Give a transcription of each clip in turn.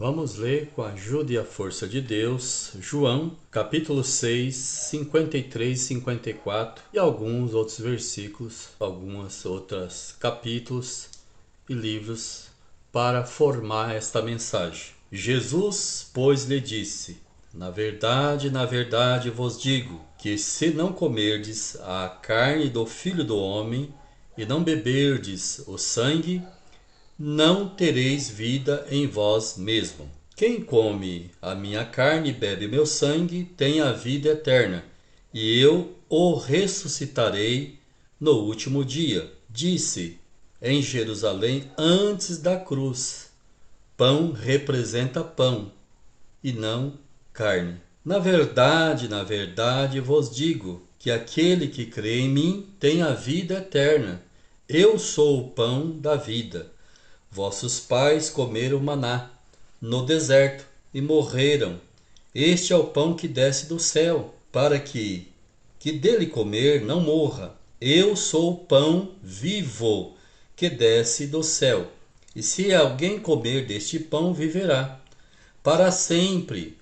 Vamos ler com a ajuda e a força de Deus, João, capítulo 6, 53 e 54 e alguns outros versículos, algumas outras capítulos e livros para formar esta mensagem. Jesus, pois, lhe disse: na verdade vos digo, que se não comerdes a carne do Filho do Homem e não beberdes o sangue, não tereis vida em vós mesmo. Quem come a minha carne e bebe meu sangue tem a vida eterna, e eu o ressuscitarei no último dia. Disse em Jerusalém antes da cruz: pão representa pão, e não carne. Na verdade vos digo que aquele que crê em mim tem a vida eterna. Eu sou o pão da vida. Vossos pais comeram maná no deserto e morreram. Este é o pão que desce do céu, para que dele comer não morra. Eu sou o pão vivo que desce do céu. E se alguém comer deste pão, viverá para sempre.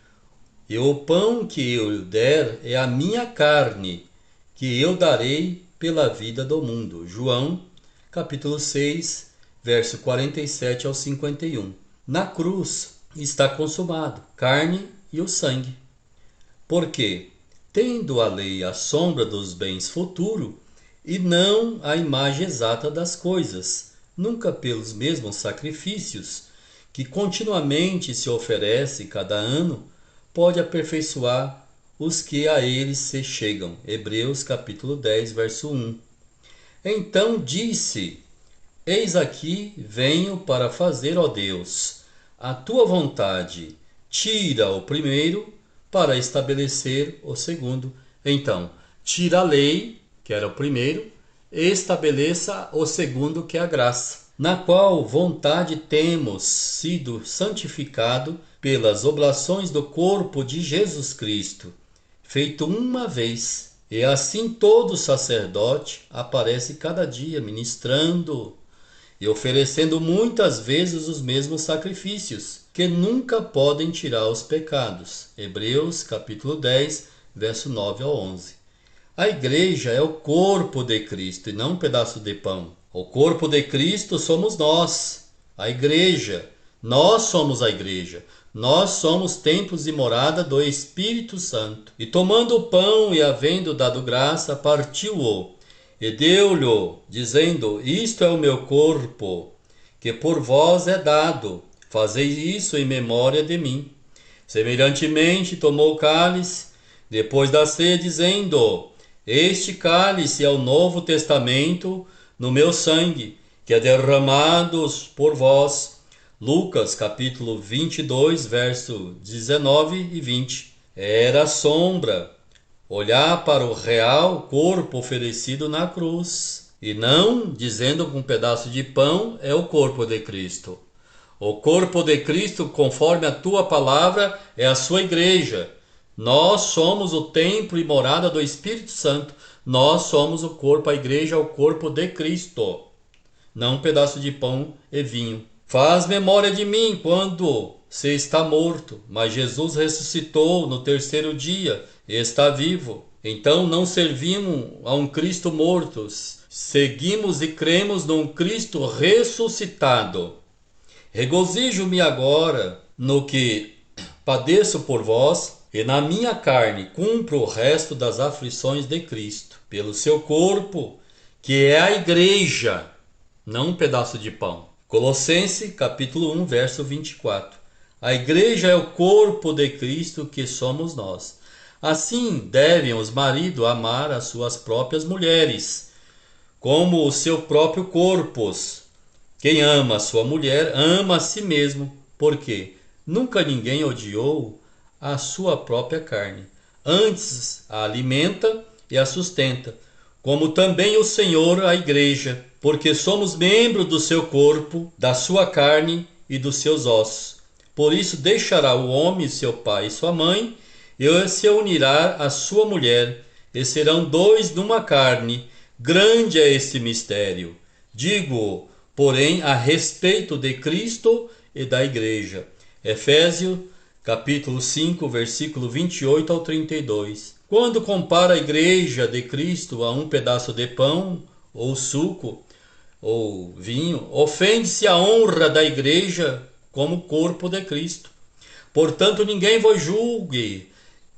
E o pão que eu lhe der é a minha carne, que eu darei pela vida do mundo. João, capítulo 6, verso 47 ao 51. Na cruz está consumado, carne e o sangue. Porque, tendo a lei a sombra dos bens futuros, e não a imagem exata das coisas, nunca pelos mesmos sacrifícios, que continuamente se oferece cada ano, pode aperfeiçoar os que a eles se chegam. Hebreus capítulo 10, verso 1. Então disse: eis aqui venho para fazer, ó Deus, a tua vontade. Tira o primeiro para estabelecer o segundo. Então, tira a lei, que era o primeiro, e estabeleça o segundo, que é a graça, na qual vontade temos sido santificado pelas oblações do corpo de Jesus Cristo, feito uma vez. E assim todo sacerdote aparece cada dia ministrando e oferecendo muitas vezes os mesmos sacrifícios, que nunca podem tirar os pecados. Hebreus capítulo 10, verso 9 ao 11. A igreja é o corpo de Cristo e não um pedaço de pão. O corpo de Cristo somos nós, a igreja. Nós somos a igreja. Nós somos templos e morada do Espírito Santo. E tomando o pão e havendo dado graça, partiu-o e deu-lhe, dizendo: isto é o meu corpo, que por vós é dado. Fazei isso em memória de mim. Semelhantemente tomou o cálice, depois da ceia, dizendo: este cálice é o novo testamento no meu sangue, que é derramado por vós. Lucas capítulo 22, verso 19 e 20. Era a sombra olhar para o real corpo oferecido na cruz, e não dizendo que um pedaço de pão é o corpo de Cristo. O corpo de Cristo, conforme a tua palavra, é a sua igreja. Nós somos o templo e morada do Espírito Santo. Nós somos o corpo, a igreja é o corpo de Cristo, não um pedaço de pão e vinho. Faz memória de mim quando você está morto, mas Jesus ressuscitou no terceiro dia e está vivo. Então não servimos a um Cristo morto, seguimos e cremos num Cristo ressuscitado. Regozijo-me agora no que padeço por vós, e na minha carne cumpro o resto das aflições de Cristo, pelo seu corpo, que é a igreja, não um pedaço de pão. Colossenses capítulo 1, verso 24. A igreja é o corpo de Cristo, que somos nós. Assim devem os maridos amar as suas próprias mulheres, como o seu próprio corpo. Quem ama a sua mulher, ama a si mesmo, porque nunca ninguém odiou a sua própria carne. Antes a alimenta e a sustenta, como também o Senhor a igreja, porque somos membros do seu corpo, da sua carne e dos seus ossos. Por isso deixará o homem seu pai e sua mãe, e se unirá à sua mulher, e serão dois numa carne. Grande é este mistério. Digo, porém, a respeito de Cristo e da igreja. Efésios, capítulo 5, versículo 28 ao 32. Quando compara a igreja de Cristo a um pedaço de pão, ou suco, ou vinho, ofende-se a honra da igreja como corpo de Cristo. Portanto, ninguém vos julgue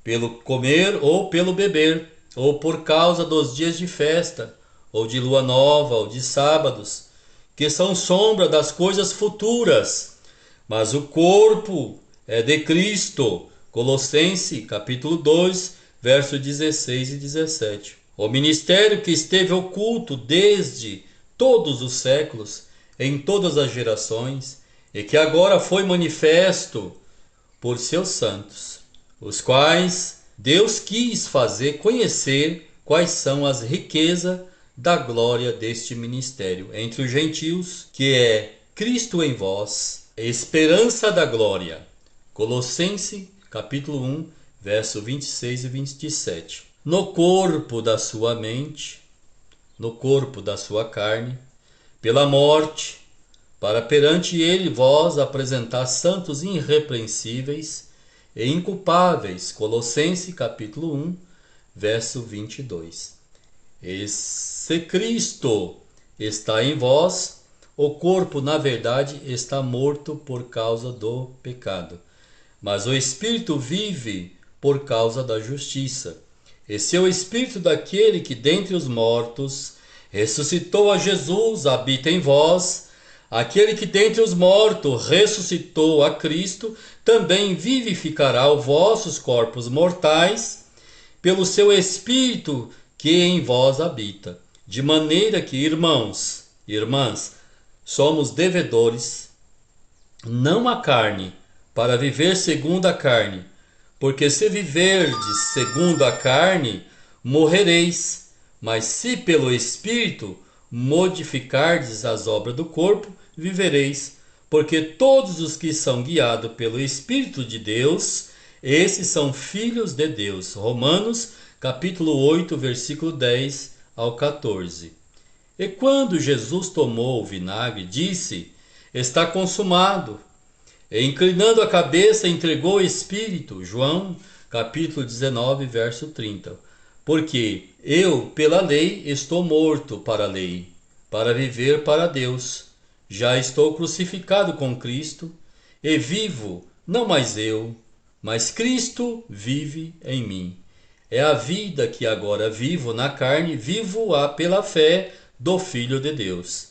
pelo comer ou pelo beber, ou por causa dos dias de festa, ou de lua nova, ou de sábados, que são sombra das coisas futuras, mas o corpo é de Cristo. Colossenses, capítulo 2, versos 16 e 17. O ministério que esteve oculto desde todos os séculos, em todas as gerações, e que agora foi manifesto por seus santos, os quais Deus quis fazer conhecer quais são as riquezas da glória deste ministério entre os gentios, que é Cristo em vós, esperança da glória. Colossenses, capítulo 1, verso 26 e 27. No corpo da sua mente, no corpo da sua carne, pela morte, para perante ele vós apresentar santos irrepreensíveis e inculpáveis. Colossenses capítulo 1, verso 22. E se Cristo está em vós, o corpo na verdade está morto por causa do pecado, mas o Espírito vive por causa da justiça. Esse é o Espírito daquele que dentre os mortos ressuscitou a Jesus, habita em vós. Aquele que dentre os mortos ressuscitou a Cristo, também vivificará os vossos corpos mortais, pelo seu Espírito que em vós habita. De maneira que, irmãos e irmãs, somos devedores, não à carne, para viver segundo a carne. Porque se viverdes segundo a carne, morrereis. Mas se pelo Espírito modificardes as obras do corpo, vivereis. Porque todos os que são guiados pelo Espírito de Deus, esses são filhos de Deus. Romanos, capítulo 8, versículo 10 ao 14. E quando Jesus tomou o vinagre, disse: está consumado. E inclinando a cabeça, entregou o Espírito. João, capítulo 19, verso 30. Porque eu, pela lei, estou morto para a lei, para viver para Deus. Já estou crucificado com Cristo, e vivo, não mais eu, mas Cristo vive em mim. É a vida que agora vivo na carne, vivo-a pela fé do Filho de Deus,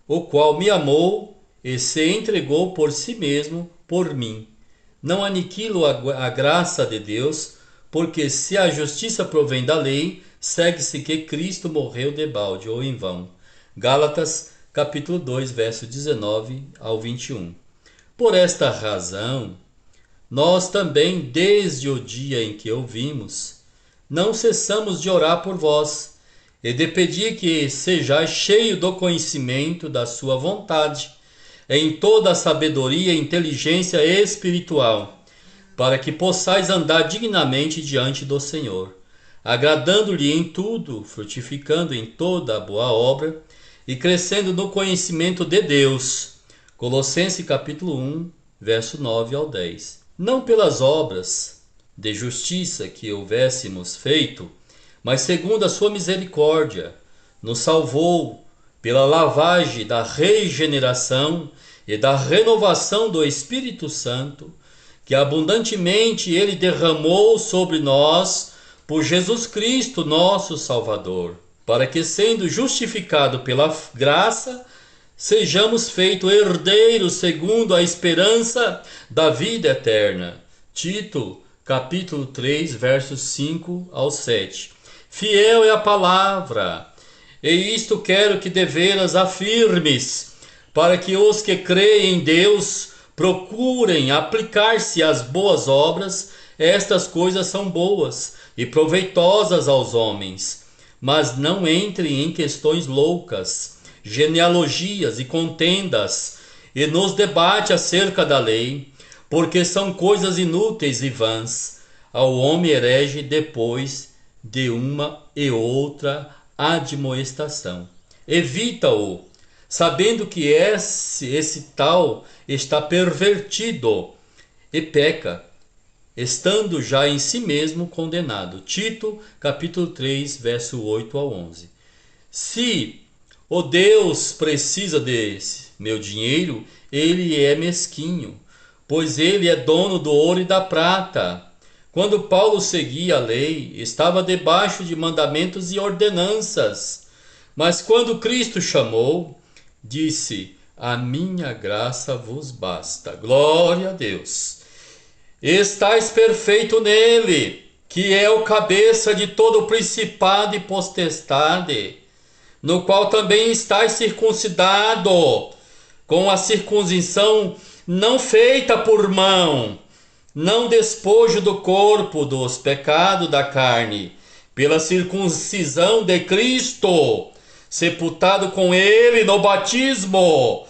o qual me amou e se entregou por si mesmo por mim. Não aniquilo a graça de Deus, porque se a justiça provém da lei, segue-se que Cristo morreu debalde ou em vão. Gálatas, capítulo 2, verso 19 ao 21. Por esta razão, nós também, desde o dia em que ouvimos, não cessamos de orar por vós, e de pedir que sejais cheio do conhecimento da sua vontade, em toda a sabedoria e inteligência espiritual, para que possais andar dignamente diante do Senhor, agradando-lhe em tudo, frutificando em toda a boa obra e crescendo no conhecimento de Deus. Colossenses capítulo 1, verso 9 ao 10. Não pelas obras de justiça que houvéssemos feito, mas segundo a sua misericórdia, nos salvou pela lavagem da regeneração e da renovação do Espírito Santo, que abundantemente ele derramou sobre nós por Jesus Cristo, nosso Salvador, para que, sendo justificado pela graça, sejamos feitos herdeiros segundo a esperança da vida eterna. Tito, capítulo 3, versos 5 ao 7. Fiel é a palavra, e isto quero que deveras afirmes, para que os que creem em Deus procurem aplicar-se às boas obras. Estas coisas são boas e proveitosas aos homens, mas não entrem em questões loucas, genealogias e contendas, e nos debate acerca da lei, porque são coisas inúteis e vãs ao homem herege depois de uma e outra admoestação. Evita-o, sabendo que esse tal está pervertido, e peca, estando já em si mesmo condenado. Tito, capítulo 3, verso 8 ao 11. Se o Deus precisa desse meu dinheiro, ele é mesquinho, pois ele é dono do ouro e da prata. Quando Paulo seguia a lei, estava debaixo de mandamentos e ordenanças. Mas quando Cristo chamou, disse: a minha graça vos basta. Glória a Deus. Estais perfeito nele, que é o cabeça de todo o principado e potestade, no qual também estais circuncidado, com a circuncisão não feita por mão, não despojo do corpo dos pecados da carne, pela circuncisão de Cristo, sepultado com ele no batismo.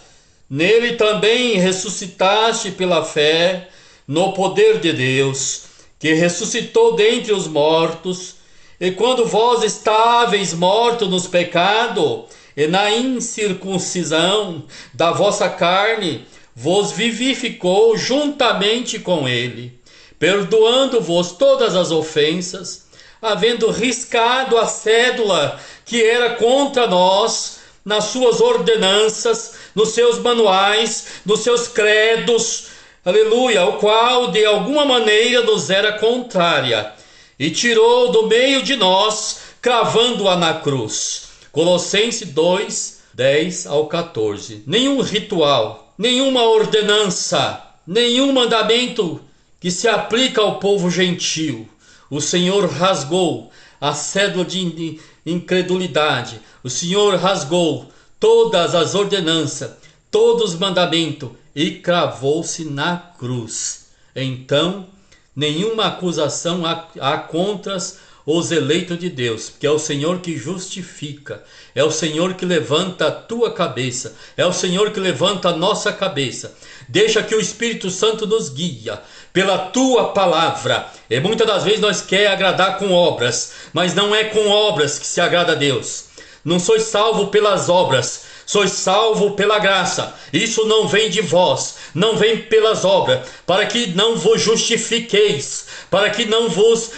Nele também ressuscitaste pela fé no poder de Deus, que ressuscitou dentre os mortos, e quando vós estáveis mortos nos pecados e na incircuncisão da vossa carne, vos vivificou juntamente com ele, perdoando-vos todas as ofensas, havendo riscado a cédula que era contra nós nas suas ordenanças, nos seus manuais, nos seus credos, aleluia, o qual de alguma maneira nos era contrária, e tirou do meio de nós, cravando-a na cruz. Colossenses 2, 10 ao 14. Nenhum ritual, nenhuma ordenança, nenhum mandamento que se aplica ao povo gentil. O Senhor rasgou a cédula de incredulidade. O Senhor rasgou todas as ordenanças, todos os mandamentos, e cravou-se na cruz. Então, nenhuma acusação há contra os eleitos de Deus, porque é o Senhor que justifica, é o Senhor que levanta a tua cabeça, é o Senhor que levanta a nossa cabeça. Deixa que o Espírito Santo nos guia pela tua palavra. E muitas das vezes nós queremos agradar com obras, mas não é com obras que se agrada a Deus. Não sois salvo pelas obras, sois salvo pela graça. Isso não vem de vós, não vem pelas obras, para que não vos justifiqueis, para que não vos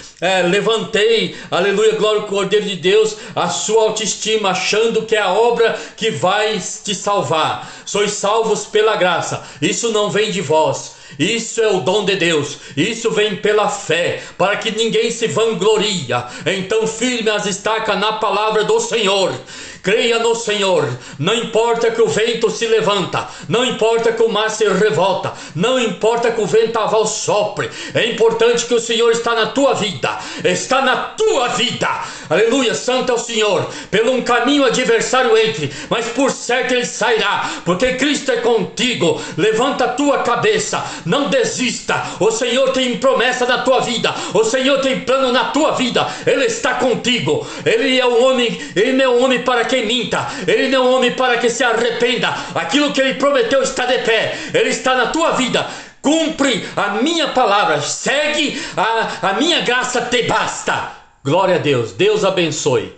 levantei, aleluia, glória ao Cordeiro de Deus, a sua autoestima, achando que é a obra que vai te salvar. Sois salvos pela graça, isso não vem de vós. Isso é o dom de Deus, isso vem pela fé, para que ninguém se vangloria. Então firme as estacas na palavra do Senhor. Creia no Senhor, não importa que o vento se levanta, não importa que o mar se revolta, não importa que o ventaval sopre, é importante que o Senhor está na tua vida, está na tua vida, aleluia, santo é o Senhor. Pelo um caminho adversário entre, mas por certo ele sairá, porque Cristo é contigo. Levanta a tua cabeça, não desista, o Senhor tem promessa na tua vida, o Senhor tem plano na tua vida, Ele está contigo. Ele é um homem, Ele não é um homem para quem minta, Ele não é um homem para que se arrependa. Aquilo que Ele prometeu está de pé, Ele está na tua vida. Cumpre a minha palavra, segue a minha graça te basta. Glória a Deus, Deus abençoe.